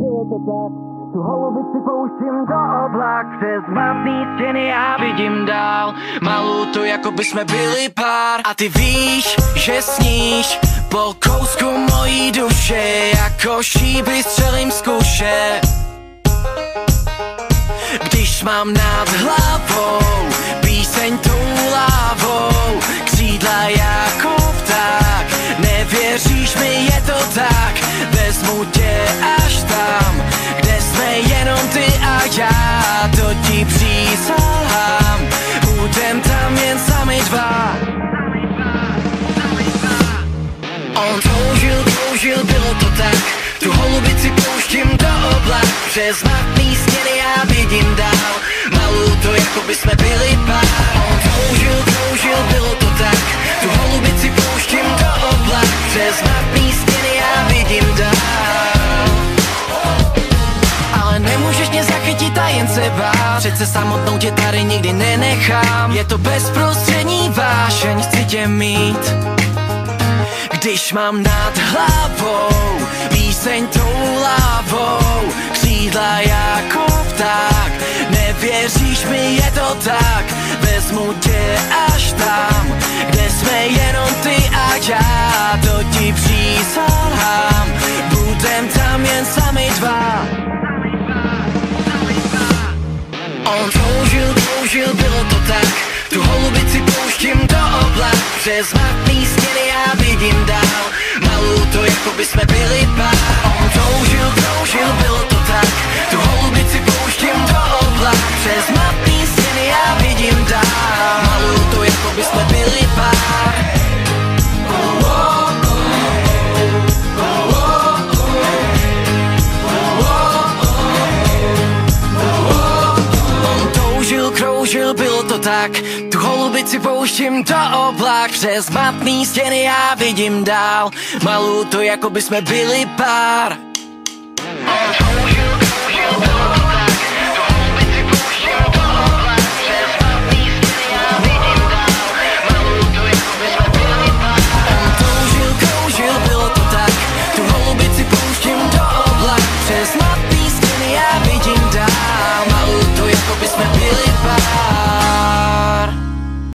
Bylo to tak, tu holubici pouštím do oblak. Přes matný stěny já vidím dál. Malou to jako by jsme byli pár. A ty víš, že sníš po kousku mojí duše. Jako šíby střelím z kuše. Když mám nad hlavou píseň tou lávou, křídla jako pták. Nevěříš mi, je to tak, vezmu tě až tam, kde jsme jenom ty a já, to ti přísahám. Budem tam jen sami dva. On toužil, bylo to tak, tu holubici pouštím do oblak. Přes matný stěny já vidím dál. Malou to jako by jsme byli pár. On toužil, bylo to tak, tu holubici pouštím do oblak. Přes matný stěny já vidím dál. Ale nemůžeš mě zachytit a jen se bát. Přece samotnou tě tady nikdy nenechám. Je to bezprostřední vášeň, chci tě mít. Když mám nad hlavou píseň tou lávou, křídla jako pták. Nevěříš mi, je to tak, vezmu tě až tam, kde jsme jenom ty a já, to ti přísahám. Budem tam jen sami dva. On toužil, bylo to tak, tu holubici pouštím do oblak. Přes matný stěny já vidím dál. Malou to jako by jsme byli pár. On toužil, bylo to tak, tu holubici pouštím do oblak. Přes matný stěny já vidím dál. Malou to jako by jsme byli pár. Kroužil, bylo to tak, tu holubici pouštím do oblak. Přes matný stěny já vidím dál. Malou to jako by jsme byli pár.